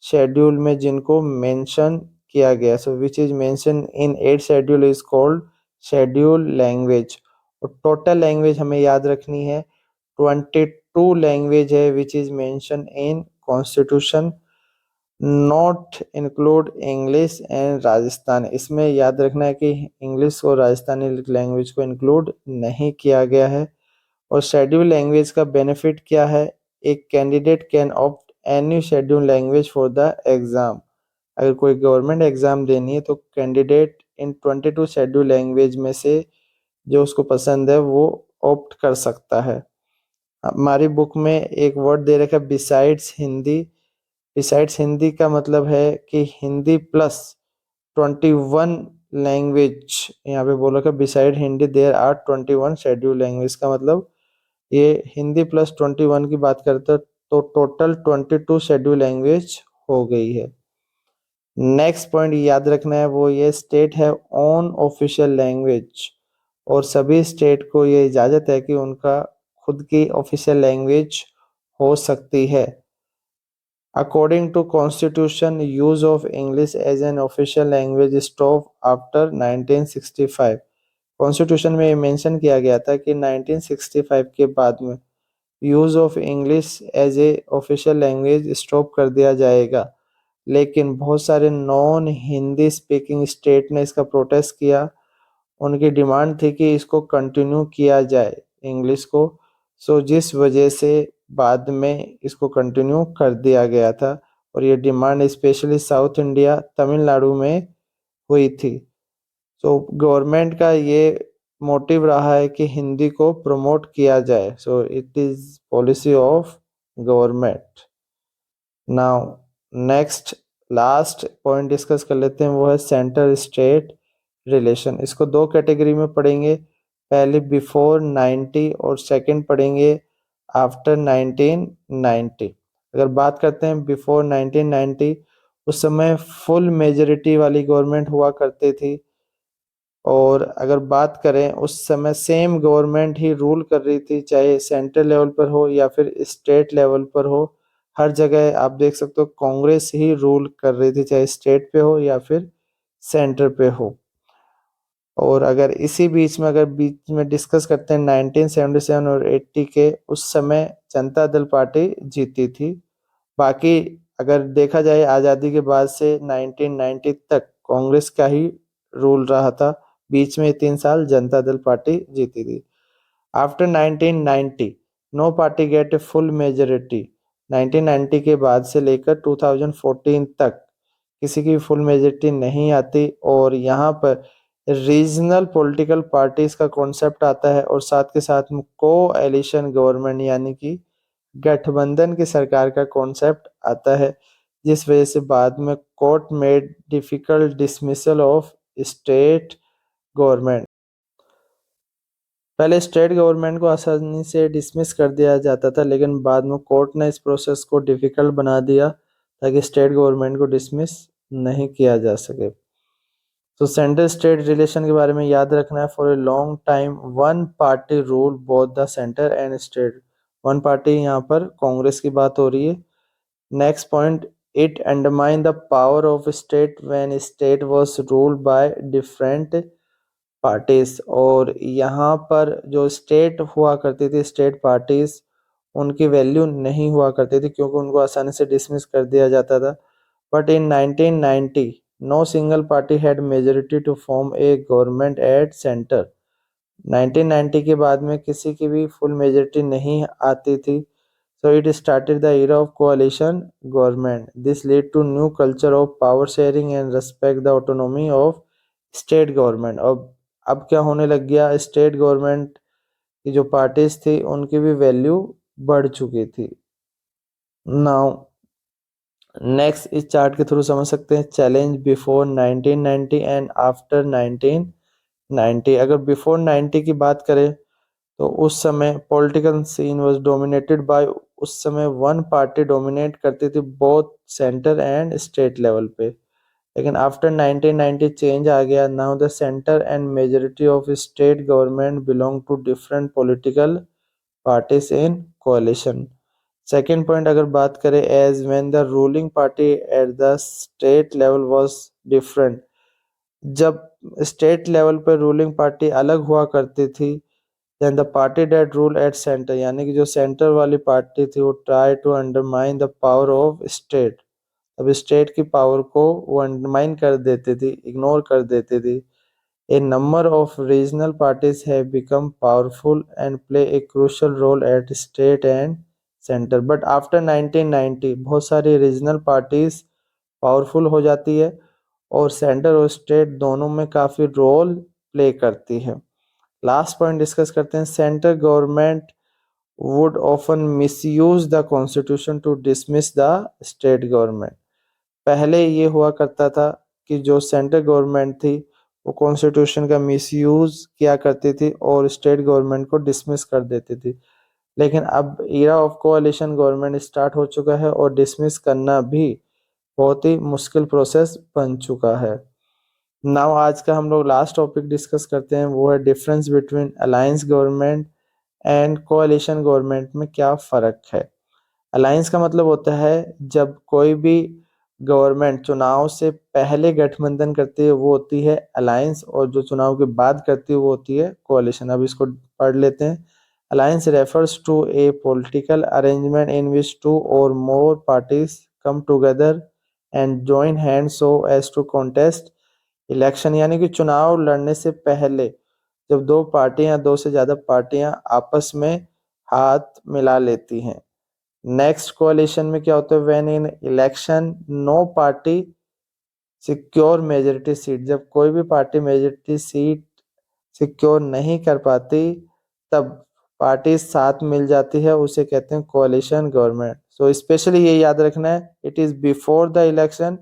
A: शेड्यूल में जिनको मेंशन किया गया, so which is mention in 8th schedule is called schedule language. और टोटल लैंग्वेज हमें याद रखनी है 22 लैंग्वेज है which is mention in constitution, not include English and Rajasthan. इसमें याद रखना है कि इंग्लिश और राजस्थानी लैंग्वेज को इंक्लूड नहीं किया गया है। और शेड्यूल लैंग्वेज का बेनिफिट क्या है, एक candidate can opt any schedule language for the exam. अगर कोई गवर्नमेंट एग्जाम देनी है तो कैंडिडेट इन 22 शेड्यूल लैंग्वेज में से जो उसको पसंद है वो ऑप्ट कर सकता है। हमारी बुक में एक वर्ड दे रखा है बिसाइड्स हिंदी। बिसाइड्स हिंदी का मतलब है कि हिंदी प्लस 21 लैंग्वेज। यहाँ पे बोला कि besides Hindi there are 21 schedule language. का मतलब ये हिंदी प्लस 21 की बात करते हैं तो टोटल 22 शेड्यूल लैंग्वेज हो गई है। नेक्स्ट पॉइंट याद रखना है वो ये स्टेट है ओन ऑफिशियल लैंग्वेज, और सभी स्टेट को ये इजाजत है कि उनका खुद की ऑफिशियल लैंग्वेज हो सकती है। According to Constitution, use of English as an official language stopped after 1965। Constitution में ये मेंशन किया गया था कि 1965 के बाद में use of English as a official language stop कर दिया जाएगा। लेकिन बहुत सारे नॉन हिंदी स्पीकिंग स्टेट ने इसका प्रोटेस्ट किया। उनकी डिमांड थी कि इसको कंटिन्यू किया जाए इंग्लिश को। सो जिस वजह से बाद में इसको कंटिन्यू कर दिया गया था। और ये demand specially south India Tamil Nadu में हुई थी। सो गवर्नमेंट का ये मोटिव रहा है कि हिंदी को प्रमोट किया जाए। So it is policy of government. Now next last point discuss कर लेते हैं, वो है सेंटर स्टेट रिलेशन। इसको दो कैटेगरी में पढ़ेंगे, पहले बिफोर 90 और सेकंड पढ़ेंगे आफ्टर 1990। अगर बात करते हैं बिफोर 1990, उस समय फुल मेजोरिटी वाली गवर्नमेंट हुआ करती थी। और अगर बात करें उस समय सेम गवर्नमेंट ही रूल कर रही थी, चाहे सेंट्रल लेवल पर हो या फिर स्टेट लेवल पर हो। हर जगह आप देख सकते हो कांग्रेस ही रूल कर रही थी, चाहे स्टेट पे हो या फिर सेंटर पे हो। और अगर इसी बीच में डिस्कस करते हैं 1977 और 80 के, उस समय जनता दल पार्टी जीती थी। बाकी अगर देखा जाए आज़ादी के बाद से 1990 तक कांग्रेस का ही रूल रहा था, बीच में 3 साल जनता दल पार्टी जीती थी। After 1990 no party get a full majority. 1990 के बाद से लेकर 2014 तक किसी की फुल मेजोरिटी नहीं आती। और यहाँ पर रीजनल पॉलिटिकल पार्टीज का कॉन्सेप्ट आता है और साथ के साथ में कोएलिशन गवर्नमेंट यानी कि गठबंधन की सरकार का कॉन्सेप्ट आता है, जिस वजह से बाद में court made difficult dismissal of state government. पहले स्टेट गवर्नमेंट को आसानी से डिसमिस कर दिया जाता था, लेकिन बाद में कोर्ट ने इस प्रोसेस को डिफिकल्ट बना दिया ताकि स्टेट गवर्नमेंट को डिसमिस नहीं किया जा सके। तो सेंट्रल स्टेट रिलेशन के बारे में याद रखना है। For a long time one party rule both the centre and state. One party यहाँ पर कांग्रेस की बात हो रही है। Next point, it undermine the power of state when state was ruled by different parties. और यहाँ पर जो स्टेट हुआ करती थी, स्टेट पार्टीज, उनकी वैल्यू नहीं हुआ करती थी क्योंकि उनको आसानी से डिसमिस कर दिया जाता था। But in 1990 no single party had majority to form a government at centre. 1990 के बाद में किसी की भी फुल मेजोरिटी नहीं आती थी। So it started the era of coalition government. This led to new culture of power sharing and respect the autonomy of state government. अब क्या होने लग गया, स्टेट गवर्नमेंट की जो पार्टीज थी उनकी भी वैल्यू बढ़ चुकी थी। नाउ नेक्स्ट इस चार्ट के थ्रू समझ सकते हैं चैलेंज बिफोर 1990 एंड आफ्टर 1990। अगर बिफोर 90 की बात करें तो उस समय political scene was dominated by, उस समय वन पार्टी डोमिनेट करती थी both centre and state level पे। लेकिन आफ्टर 1990 चेंज आ गया। Now the centre and majority of state government belong to different political parties in coalition. Second point अगर बात करें, as when the ruling party at the state level was different. जब स्टेट लेवल पर रूलिंग पार्टी अलग हुआ करती थी, then the party that rule at centre, यानी कि जो सेंटर वाली पार्टी थी वो try to undermine the power of state. अब स्टेट की पावर को वो अंडरमाइन कर देती थी, इग्नोर कर देती थी। A number of regional parties have become powerful and play a crucial role at state and center. But after 1990 बहुत सारी रीजनल पार्टीज पावरफुल हो जाती है और सेंटर और स्टेट दोनों में काफ़ी रोल प्ले करती है। लास्ट पॉइंट डिस्कस करते हैं, central government would often misuse the constitution to dismiss the state government. पहले ये हुआ करता था कि जो सेंट्रल गवर्नमेंट थी वो कॉन्स्टिट्यूशन का मिसयूज किया करती थी और स्टेट गवर्नमेंट को डिसमिस कर देती थी। लेकिन अब एरा ऑफ कोalition गवर्नमेंट स्टार्ट हो चुका है और डिसमिस करना भी बहुत ही मुश्किल प्रोसेस बन चुका है। नाउ आज का हम लोग लास्ट टॉपिक डिस्कस करते हैं, वो है difference between alliance government and कोalition government में क्या फ़र्क है। अलायंस का मतलब होता है जब कोई भी गवर्नमेंट चुनाव से पहले गठबंधन करती है वो होती है अलायंस, और जो चुनाव के बाद करती है वो होती है कोalition। अब इसको पढ़ लेते हैं। Alliance refers to a political arrangement in which two or more parties come together and join hand so as to contest election, यानी कि चुनाव लड़ने से पहले जब दो पार्टियां, दो से ज्यादा पार्टियां आपस में हाथ मिला लेती हैं। नेक्स्ट कोalition में क्या होता है, when in election no party secure majority seat, जब कोई भी पार्टी मेजोरिटी सीट सिक्योर नहीं कर पाती तब पार्टी साथ मिल जाती है, उसे कहते हैं कोalition गवर्नमेंट। सो स्पेशली ये याद रखना है, it is before the election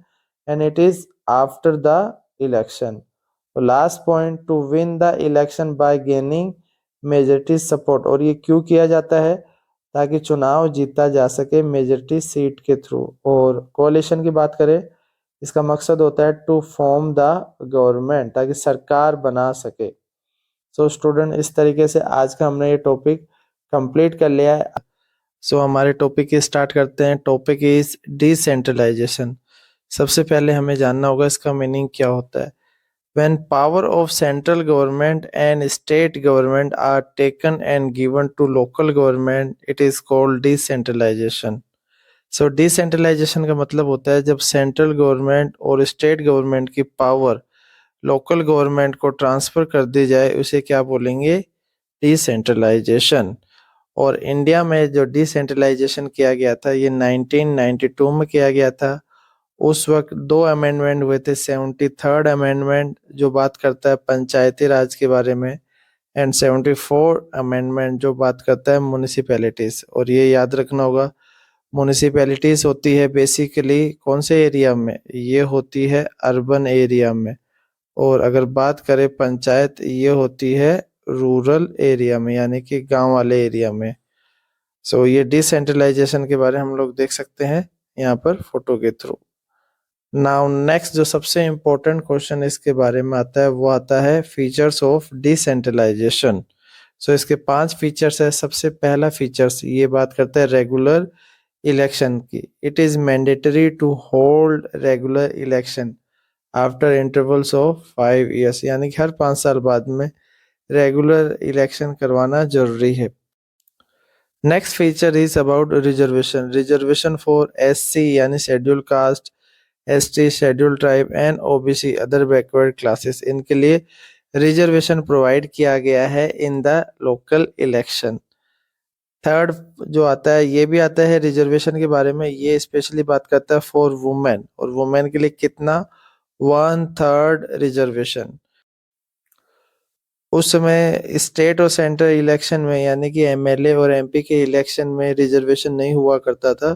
A: and it is after the election. Last point, to win the election by gaining majority support, और ये क्यों किया जाता है, ताकि चुनाव जीता जा सके मेजोरिटी सीट के थ्रू। और कोalition की बात करें, इसका मकसद होता है टू फॉर्म द गवर्नमेंट, ताकि सरकार बना सके। सो स्टूडेंट, इस तरीके से आज का हमने ये टॉपिक कंप्लीट कर लिया है। सो हमारे टॉपिक की स्टार्ट करते हैं। Topic is decentralisation. सबसे पहले हमें जानना होगा इसका मीनिंग क्या होता है। When power of central government and state government are taken and given to local government, it is called decentralization. So decentralization का मतलब होता है जब सेंट्रल गवर्नमेंट और स्टेट गवर्नमेंट की पावर लोकल गवर्नमेंट को ट्रांसफर कर दी जाए, उसे क्या बोलेंगे, डिसेंट्रलाइजेशन। और इंडिया में जो डिसेंट्रलाइजेशन किया गया था ये 1992 में किया गया था उस वक्त 2 अमेंडमेंट हुए थे। 73rd अमेंडमेंट जो बात करता है पंचायती राज के बारे में एंड 74 अमेंडमेंट जो बात करता है म्युनिसिपैलिटीज। और ये याद रखना होगा, म्युनिसिपैलिटीज होती है बेसिकली कौन से एरिया में, ये होती है अर्बन एरिया में। और अगर बात करें पंचायत, ये होती है रूरल एरिया में, यानी कि गांव वाले एरिया में। सो ये डिसेंट्रलाइजेशन के बारे में हम लोग देख सकते हैं यहाँ पर फोटो के थ्रू। नाउ नेक्स्ट जो सबसे इम्पोर्टेंट क्वेश्चन इसके बारे में आता है वो आता है फीचर्स ऑफ डिसेंट्रलाइजेशन। सो इसके 5 फीचर्स है। सबसे पहला फीचर्स ये बात करता है रेगुलर इलेक्शन की। It is mandatory to hold regular election after intervals of 5 years, यानी कि हर 5 साल बाद में रेगुलर इलेक्शन करवाना जरूरी है। Next feature is about reservation. Reservation for SC यानी schedule caste, ST schedule tribe and OBC other backward classes, इनके लिए रिजर्वेशन प्रोवाइड किया गया है in the local election. Third जो आता है ये भी आता है रिजर्वेशन के बारे में, ये स्पेशली बात करता है फॉर वुमेन। और वुमेन के लिए कितना, 1/3 रिजर्वेशन। उस समय स्टेट और सेंट्रल इलेक्शन में यानी कि MLA और MP के इलेक्शन में रिजर्वेशन नहीं हुआ करता था,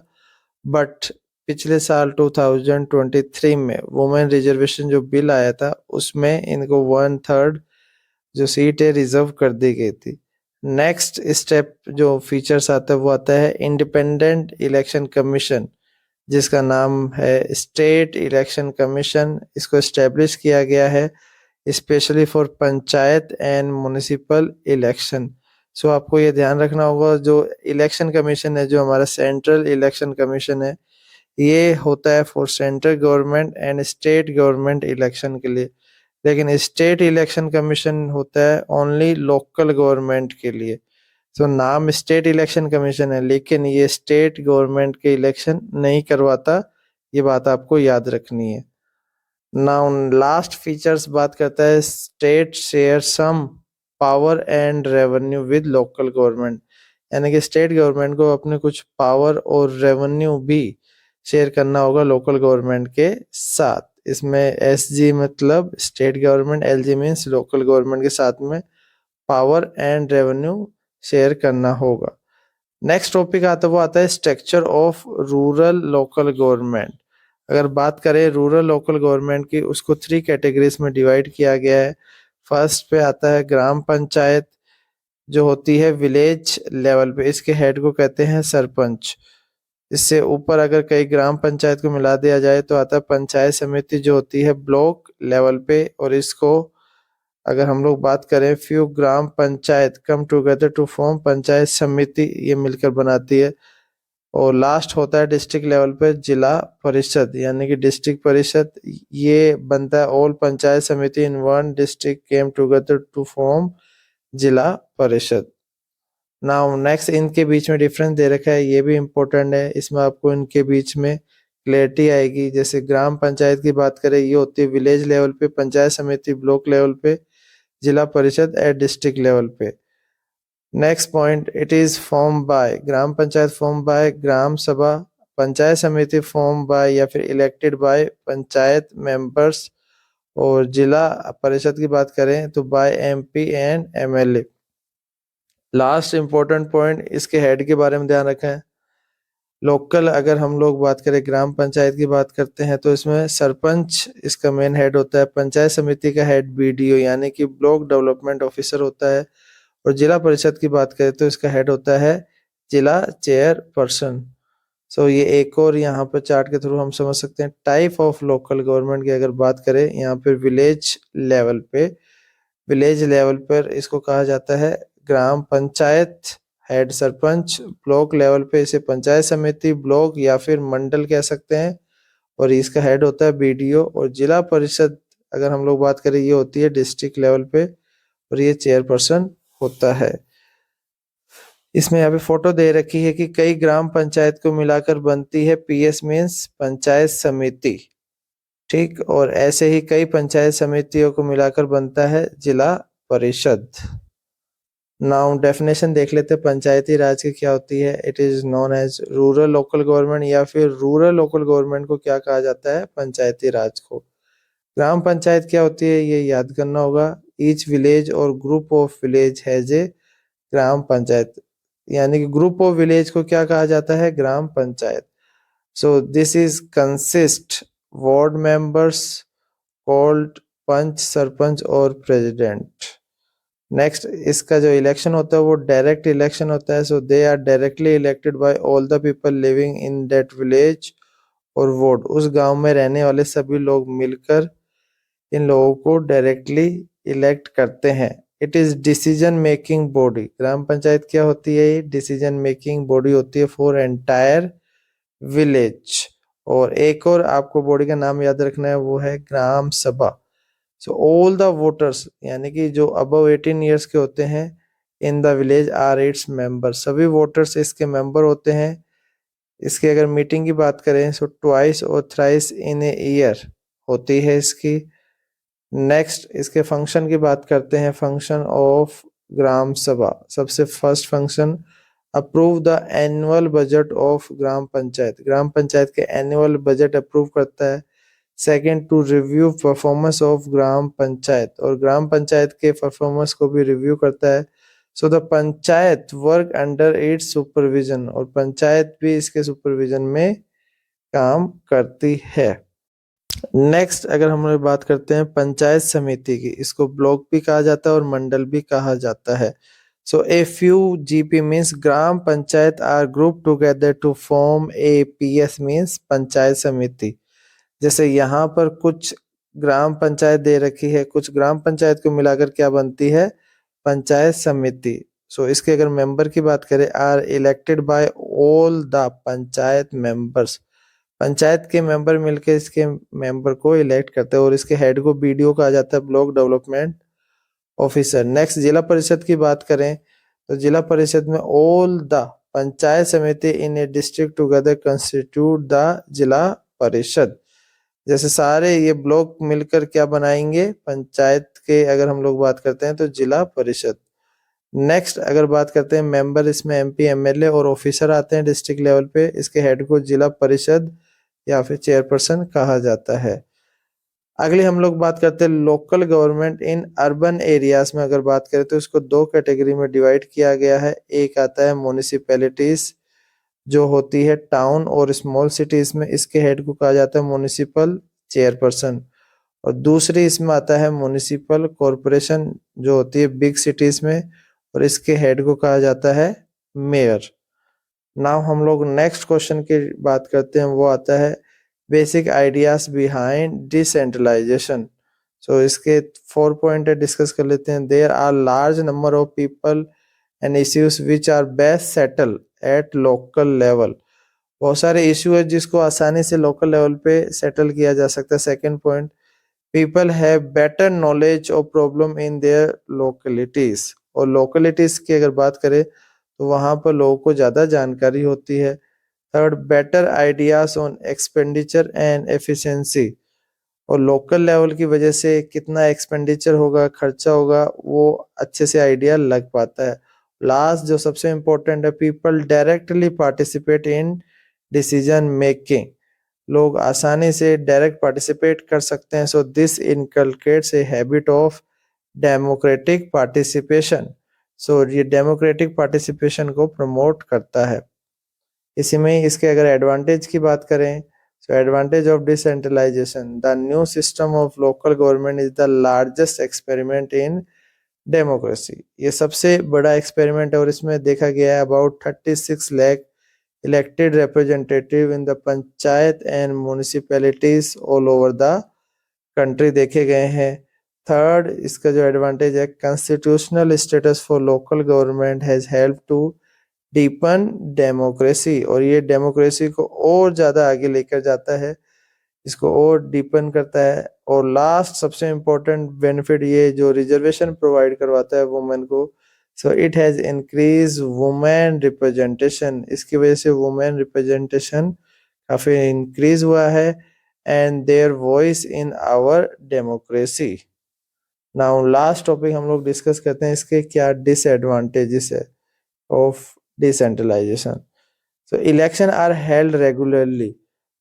A: बट पिछले साल 2023 में वुमेन रिजर्वेशन जो बिल आया था उसमें इनको 1/3 जो सीट है रिजर्व कर दी गई थी। नेक्स्ट स्टेप जो फीचर्स आता है वो आता है इंडिपेंडेंट इलेक्शन कमीशन, जिसका नाम है स्टेट इलेक्शन कमीशन। इसको एस्टेब्लिश किया गया है specially for panchayat and municipal election. So आपको ये ध्यान रखना होगा, जो इलेक्शन कमीशन है, जो हमारा सेंट्रल इलेक्शन कमीशन है, ये होता है for central government and state government election के लिए। लेकिन स्टेट इलेक्शन कमीशन होता है ओनली लोकल गवर्नमेंट के लिए। तो नाम स्टेट इलेक्शन कमीशन है, लेकिन ये स्टेट गवर्नमेंट के इलेक्शन नहीं करवाता, ये बात आपको याद रखनी है। नाउ लास्ट फीचर्स बात करता है state share some power and revenue with local government, यानी कि स्टेट गवर्नमेंट को अपने कुछ पावर और रेवेन्यू भी शेयर करना होगा लोकल गवर्नमेंट के साथ। इसमें SG मतलब state government, LG means local government के साथ में पावर एंड रेवेन्यू शेयर करना होगा। नेक्स्ट टॉपिक आता है वो आता है structure of rural local government. अगर बात करें रूरल लोकल गवर्नमेंट की, उसको 3 कैटेगरीज में डिवाइड किया गया है। फर्स्ट पे आता है ग्राम पंचायत, जो होती है विलेज लेवल पे, इसके हेड को कहते हैं सरपंच। इससे ऊपर अगर कई ग्राम पंचायत को मिला दिया जाए तो आता है पंचायत समिति, जो होती है ब्लॉक लेवल पे। और इसको अगर हम लोग बात करें few gram panchayat come together to form panchayat samiti, ये मिलकर बनाती है। और लास्ट होता है डिस्ट्रिक्ट लेवल पे जिला परिषद, यानी कि डिस्ट्रिक्ट परिषद, ये बनता है all panchayat samiti in one district came together to form zila parishad. Now next इनके बीच में डिफरेंस दे रखा है, ये भी इम्पोर्टेंट है, इसमें आपको इनके बीच में क्लैरिटी आएगी। जैसे ग्राम पंचायत की बात करें, ये होती है विलेज लेवल पे, पंचायत समिति ब्लॉक लेवल पे, zila parishad at district level पे। Next point, it is form by, gram panchayat form by gram sabha, panchayat समिति फॉर्म बाय या फिर इलेक्टेड बाय पंचायत मेंबर्स, और जिला परिषद की बात करें तो by MP and MLA। Last important point, इसके हेड के बारे में ध्यान रखें। लोकल अगर हम लोग बात करें, ग्राम पंचायत की बात करते हैं तो इसमें सरपंच इसका मेन हेड होता है। पंचायत समिति का हेड BDO यानी कि ब्लॉक डेवलपमेंट ऑफिसर होता है। और जिला परिषद की बात करें तो इसका हेड होता है जिला चेयरपर्सन। सो ये एक और यहाँ पर चार्ट के थ्रू हम समझ सकते हैं टाइप ऑफ लोकल गवर्नमेंट की। अगर बात करें यहाँ पर विलेज लेवल पे, विलेज लेवल पर इसको कहा जाता है gram panchayat, head sarpanch. Block level पे इसे पंचायत समिति ब्लॉक या फिर मंडल कह सकते हैं, और इसका हेड होता है BDO। और जिला परिषद अगर हम लोग बात करें, ये होती है डिस्ट्रिक्ट लेवल पे, और ये चेयरपर्सन होता है। इसमें यहाँ पे फोटो दे रखी है कि कई ग्राम पंचायत को मिलाकर बनती है PS मीन्स पंचायत समिति, ठीक। और ऐसे ही कई पंचायत समितियों को मिलाकर बनता है जिला परिषद। नाउ डेफिनेशन देख लेते हैं पंचायती राज की क्या होती है। It is known as rural local government, या फिर रूरल लोकल गवर्नमेंट को क्या कहा जाता है, पंचायती राज को। ग्राम पंचायत क्या होती है ये याद करना होगा। Each village or group of village has a gram panchayat, यानी कि ग्रुप ऑफ विलेज को क्या कहा जाता है, gram panchayat. So this is consist ward members called panch, sarpanch और प्रेसिडेंट। नेक्स्ट, इसका जो इलेक्शन होता है वो डायरेक्ट इलेक्शन होता है। So they are directly elected by all the people living in that village और वोट, उस गांव में रहने वाले सभी लोग मिलकर इन लोगों को डायरेक्टली इलेक्ट करते हैं। It is decision making body. Gram panchayat क्या होती है, ये डिसीजन मेकिंग बॉडी होती है फॉर एंटायर विलेज। और एक और आपको बॉडी का नाम याद रखना है, वो है ग्राम सभा। सो ऑल द वोटर्स, यानी कि जो अबव 18 ईयर्स के होते हैं in the village are its member, सभी वोटर्स इसके मेंबर होते हैं। इसकी अगर मीटिंग की बात करें सो ट्वाइस और थ्राइस इन ए ईयर होती है इसकी। नेक्स्ट, इसके फंक्शन की बात करते हैं। फंक्शन ऑफ ग्राम सभा, सबसे first function, approve the annual budget of gram panchayat, gram panchayat के एनुअल बजट अप्रूव करता है। Second, to review performance of gram panchayat, और ग्राम पंचायत के परफॉर्मेंस को भी रिव्यू करता है। So the panchayat work under its supervision, और पंचायत भी इसके सुपरविजन में काम करती है। नेक्स्ट, अगर हम लोग बात करते हैं पंचायत समिति की, इसको ब्लॉक भी कहा जाता है और मंडल भी कहा जाता है। So a few GP means gram panchayat are group together to form a PS means panchayat samiti. जैसे यहाँ पर कुछ ग्राम पंचायत दे रखी है, कुछ ग्राम पंचायत को मिलाकर क्या बनती है, पंचायत समिति। सो इसके अगर मेंबर की बात करें, are elected by all the panchayat members, panchayat के मेंबर मिलकर इसके मेंबर को इलेक्ट करते हैं, और इसके हेड को बीडीओ कहा जाता है, ब्लॉक डेवलपमेंट ऑफिसर। नेक्स्ट, जिला परिषद की बात करें तो जिला परिषद में all the panchayat samiti in a district together constitute the zila parishad. जैसे सारे ये ब्लॉक मिलकर क्या बनाएंगे, पंचायत के अगर हम लोग बात करते हैं तो जिला परिषद। नेक्स्ट, अगर बात करते हैं मेंबर, इसमें एमपी एमएलए और ऑफिसर आते हैं डिस्ट्रिक्ट लेवल पे। इसके हेड को जिला परिषद या फिर चेयरपर्सन कहा जाता है। अगली हम लोग बात करते हैं local government in urban areas में। अगर बात करें तो इसको दो कैटेगरी में डिवाइड किया गया है। एक आता है म्युनिसिपैलिटीज, जो होती है टाउन और स्मॉल सिटीज में, इसके हेड को कहा जाता है म्युनिसिपल चेयरपर्सन। और दूसरी इसमें आता है म्युनिसिपल कॉरपोरेशन, जो होती है बिग सिटीज में, और इसके हेड को कहा जाता है मेयर। नाउ हम लोग नेक्स्ट क्वेश्चन की बात करते हैं, वो आता है basic ideas behind decentralisation. So इसके 4 पॉइंट डिस्कस कर लेते हैं। There are large number of people and issues which are best settle at local level, बहुत सारे इश्यू है जिसको आसानी से लोकल लेवल पे सेटल किया जा सकता है। Second point, people have better knowledge of problem in their localities, और लोकेलिटीज की अगर बात करें तो वहां पर लोगों को ज्यादा जानकारी होती है। Third, better ideas on expenditure and efficiency, और लोकल लेवल की वजह से कितना एक्सपेंडिचर होगा, खर्चा होगा, वो अच्छे से आइडिया लग पाता है। लास्ट जो सबसे इम्पोर्टेंट है, people directly participate in decision making, लोग आसानी से डायरेक्ट पार्टिसिपेट कर सकते हैं। So this inculcates a habit of democratic participation, so ये डेमोक्रेटिक पार्टिसिपेशन को प्रमोट करता है। इसी में ही इसके अगर एडवांटेज की बात करें, so advantage of decentralization, the new system of local government is the largest experiment in democracy, ये सबसे बड़ा एक्सपेरिमेंट है, और इसमें देखा गया है about 36 lakh elected representative in the panchayat and municipalities all over the country देखे गए हैं। थर्ड, इसका जो एडवांटेज है, constitutional status for local government has help to deepen democracy, और ये डेमोक्रेसी को और ज्यादा आगे लेकर जाता है, इसको और डीपन करता है। और लास्ट सबसे इम्पोर्टेंट बेनिफिट, ये जो रिजर्वेशन प्रोवाइड करवाता है वुमेन को, so it has increase women representation, इसकी वजह से वुमेन रिप्रेजेंटेशन काफी इंक्रीज हुआ है, and their voice in our democracy. Now last topic हम लोग डिस्कस करते हैं इसके क्या डिसएडवांटेजेस है of decentralisation. So election are held regularly,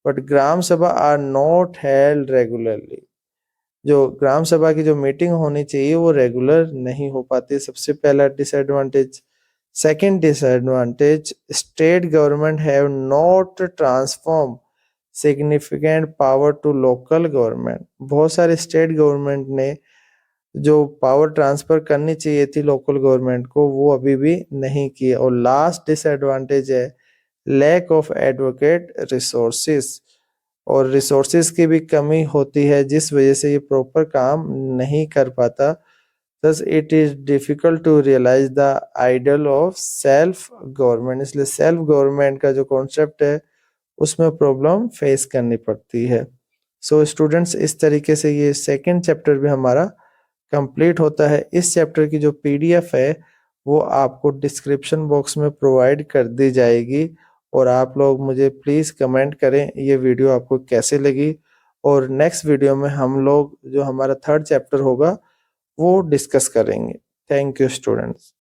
A: but gram sabha are not held regularly। जो ग्राम सभा की जो मीटिंग होनी चाहिए वो रेगुलर नहीं हो पाती, सबसे पहला disadvantage. Second disadvantage, state government have not transform significant power to local government. बहुत सारे स्टेट गवर्नमेंट ने जो पावर ट्रांसफर करनी चाहिए थी लोकल गवर्नमेंट को वो अभी भी नहीं की। और लास्ट डिसएडवांटेज है लैक ऑफ एडवोकेट रिसोर्सेस, और रिसोर्सेस की भी कमी होती है जिस वजह से ये प्रॉपर काम नहीं कर पाता। thus it is difficult to realise the ideal of self government. इसलिए सेल्फ गवर्नमेंट का जो कॉन्सेप्ट है उसमें प्रॉब्लम फेस करनी पड़ती है। सो स्टूडेंट्स, इस तरीके से ये सेकंड चैप्टर भी हमारा कंप्लीट होता है। इस चैप्टर की जो पीडीएफ है वो आपको डिस्क्रिप्शन बॉक्स में प्रोवाइड कर दी जाएगी, और आप लोग मुझे प्लीज़ कमेंट करें ये वीडियो आपको कैसे लगी। और नेक्स्ट वीडियो में हम लोग जो हमारा थर्ड चैप्टर होगा वो डिस्कस करेंगे। Thank you students.